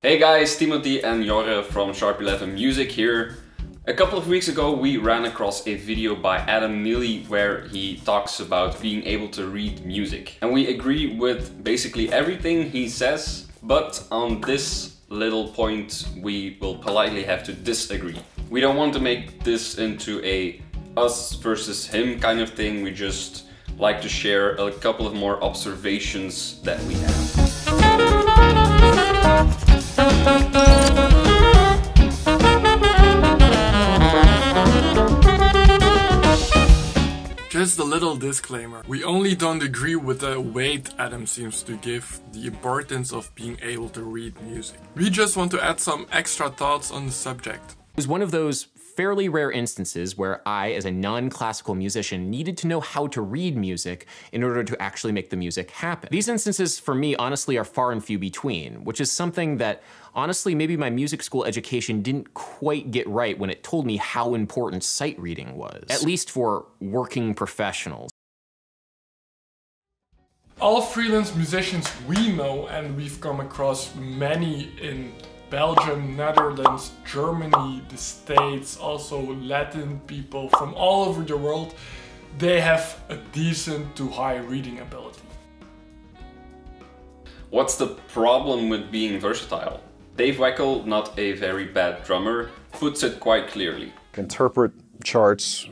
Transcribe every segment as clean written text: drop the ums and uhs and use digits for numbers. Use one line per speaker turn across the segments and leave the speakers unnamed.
Hey guys, Timothy and Jorre from Sharp11 Music here. A couple of weeks ago we ran across a video by Adam Neely where he talks about being able to read music. And we agree with basically everything he says, but on this little point we will politely have to disagree. We don't want to make this into a us versus him kind of thing, we just like to share a couple of more observations that we have.
Just a little disclaimer. We only don't agree with the weight Adam seems to give the importance of being able to read music. We just want to add some extra thoughts on the subject.
It was one of those fairly rare instances where I, as a non-classical musician, needed to know how to read music in order to actually make the music happen. These instances, for me, honestly, are far and few between, which is something that, honestly, maybe my music school education didn't quite get right when it told me how important sight reading was, at least for working professionals.
All freelance musicians we know, and we've come across many in Belgium, Netherlands, Germany, the States, also Latin people from all over the world, they have a decent to high reading ability.
What's the problem with being versatile? Dave Weckl, not a very bad drummer, puts it quite clearly.
Interpret charts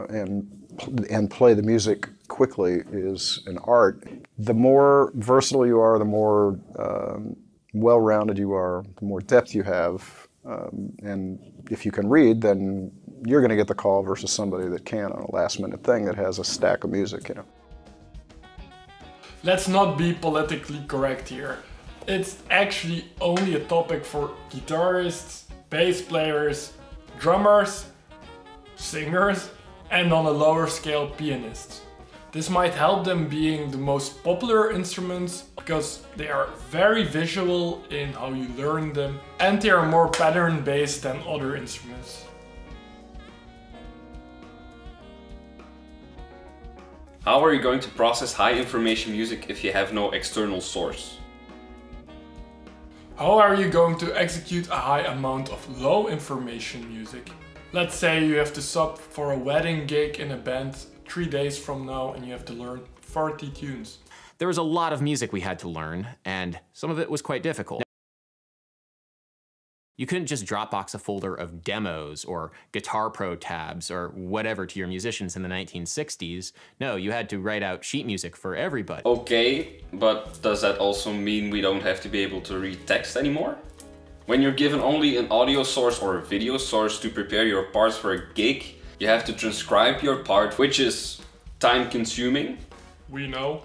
and play the music quickly is an art. The more versatile you are, the more well-rounded you are, the more depth you have, and if you can read, then you're going to get the call versus somebody that can on a last-minute thing that has a stack of music, you know.
Let's not be politically correct here. It's actually only a topic for guitarists, bass players, drummers, singers, and on a lower scale pianists. This might help them being the most popular instruments because they are very visual in how you learn them and they are more pattern based than other instruments.
How are you going to process high information music if you have no external source?
How are you going to execute a high amount of low information music? Let's say you have to sub for a wedding gig in a band 3 days from now and you have to learn 40 tunes.
There was a lot of music we had to learn, and some of it was quite difficult. You couldn't just Dropbox a folder of demos or Guitar Pro tabs or whatever to your musicians in the 1960s. No, you had to write out sheet music for everybody.
Okay, but does that also mean we don't have to be able to read text anymore? When you're given only an audio source or a video source to prepare your parts for a gig, you have to transcribe your part, which is time consuming.
We know.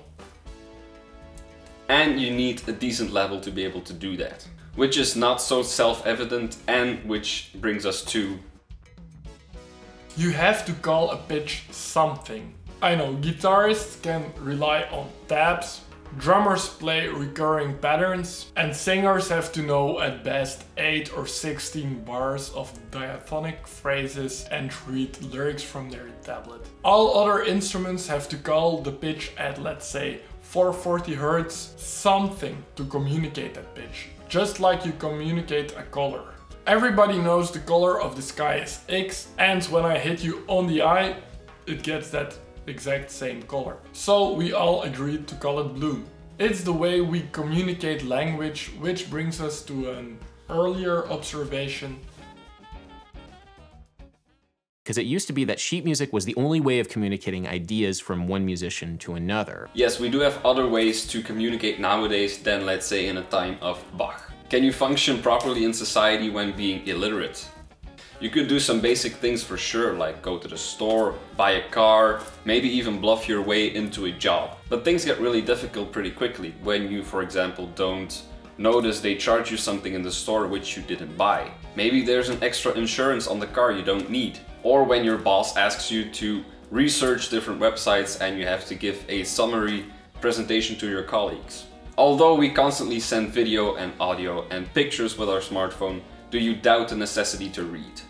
And you need a decent level to be able to do that. Which is not so self-evident, and which brings us to...
you have to call a pitch something. I know guitarists can rely on tabs, drummers play recurring patterns, and singers have to know at best 8 or 16 bars of diaphonic phrases and read lyrics from their tablet. All other instruments have to call the pitch at, let's say, 440 Hz something to communicate that pitch. Just like you communicate a color. Everybody knows the color of the sky is X, and when I hit you on the eye, it gets that exact same color. So we all agreed to call it blue. It's the way we communicate language, which brings us to an earlier observation.
Because it used to be that sheet music was the only way of communicating ideas from one musician to another.
Yes, we do have other ways to communicate nowadays than, let's say, in a time of Bach. Can you function properly in society when being illiterate? You could do some basic things for sure, like go to the store, buy a car, maybe even bluff your way into a job. But things get really difficult pretty quickly when you, for example, don't notice they charge you something in the store which you didn't buy. Maybe there's an extra insurance on the car you don't need. Or when your boss asks you to research different websites and you have to give a summary presentation to your colleagues. Although we constantly send video and audio and pictures with our smartphone, do you doubt the necessity to read?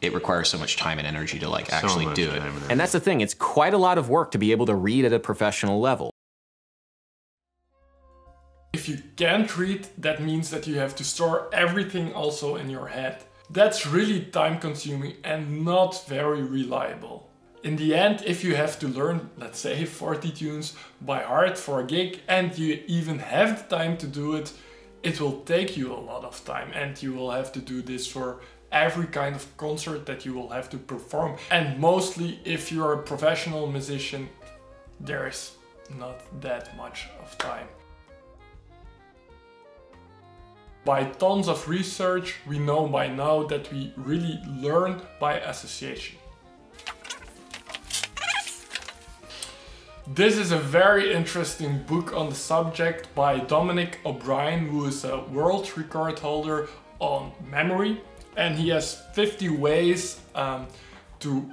It requires so much time and energy to actually do it. And that's the thing, it's quite a lot of work to be able to read at a professional level.
If you can't read, that means that you have to store everything also in your head. That's really time consuming and not very reliable. In the end, if you have to learn, let's say 40 tunes by heart for a gig and you even have the time to do it, it will take you a lot of time and you will have to do this for every kind of concert that you will have to perform. And mostly if you're a professional musician, there's not that much of time. By tons of research, we know by now that we really learn by association. This is a very interesting book on the subject by Dominic, who is a world record holder on memory. And he has 50 ways to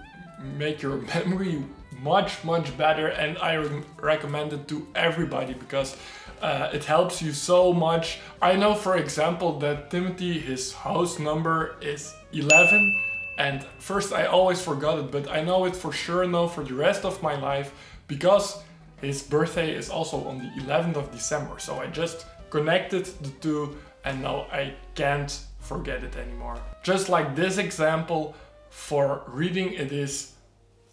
make your memory much better, and I recommend it to everybody because it helps you so much. I know, for example, that Timothy, his house number is 11, and first I always forgot it, but I know it for sure now for the rest of my life because his birthday is also on the 11th of December. So I just connected the two and now I can't forget it anymore. Just like this example, for reading it is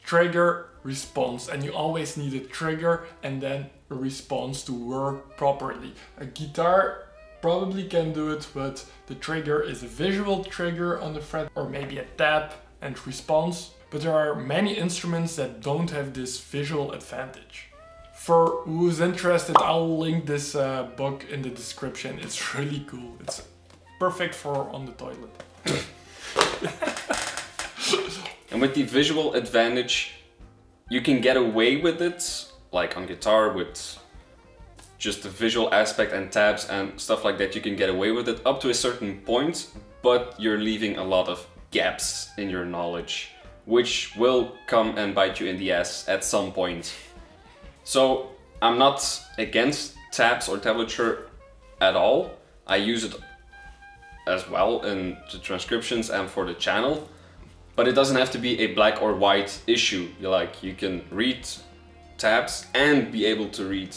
trigger, response, and you always need a trigger and then a response to work properly. A guitar probably can do it, but the trigger is a visual trigger on the fret or maybe a tap and response. But there are many instruments that don't have this visual advantage. For who's interested, I'll link this book in the description. It's really cool. It's perfect for on the toilet.
And with the visual advantage, you can get away with it, like on guitar with just the visual aspect and tabs and stuff like that. You can get away with it up to a certain point, but you're leaving a lot of gaps in your knowledge, which will come and bite you in the ass at some point. So I'm not against tabs or tablature at all. I use it as well in the transcriptions and for the channel, but it doesn't have to be a black or white issue. You can read tabs and be able to read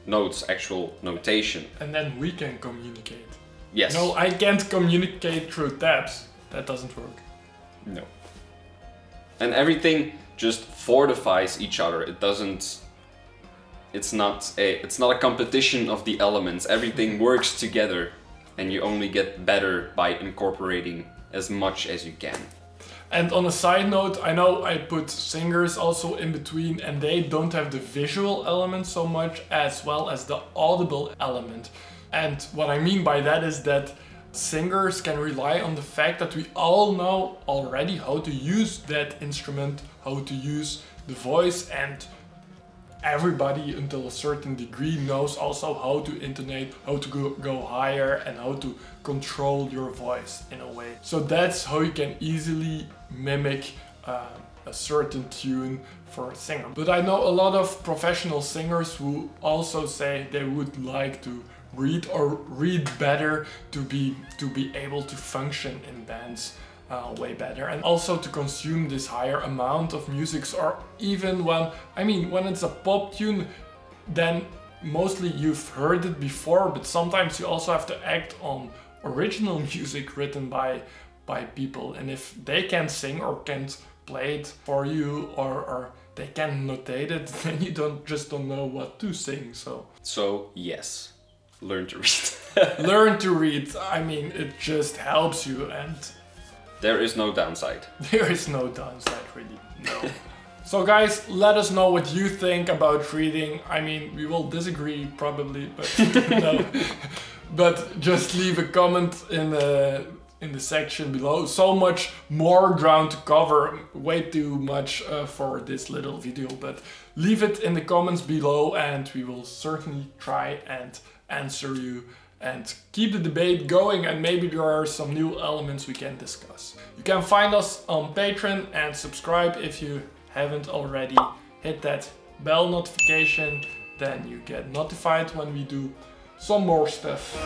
notes, actual notation.
And then we can communicate.
Yes.
No, I can't communicate through tabs. That doesn't work.
No. And everything just fortifies each other. It's not a competition of the elements. Everything works together and you only get better by incorporating as much as you can.
And on a side note, I know I put singers also in between and they don't have the visual element so much as well as the audible element. And what I mean by that is that singers can rely on the fact that we all know already how to use that instrument, how to use the voice, and everybody until a certain degree knows also how to intonate, how to go higher and how to control your voice in a way. So that's how you can easily mimic a certain tune for a singer. But I know a lot of professional singers who also say they would like to read or read better to be able to function in bands way better, and also to consume this higher amount of music. Or even when it's a pop tune, then mostly you've heard it before, but sometimes you also have to act on original music written by people, and if they can't sing or can't play it for you or they can't notate it, then you don't know what to sing. So
yes, learn to read.
Learn to read. I mean, it just helps you, and
there is no downside.
There is no downside, really. No. So guys, let us know what you think about reading. I mean, we will disagree probably, but no. But just leave a comment in the section below. So much more ground to cover, way too much for this little video, but leave it in the comments below and we will certainly try and answer you and keep the debate going, and maybe there are some new elements we can discuss. You can find us on Patreon and subscribe if you haven't already. Hit that bell notification, then you get notified when we do some more stuff.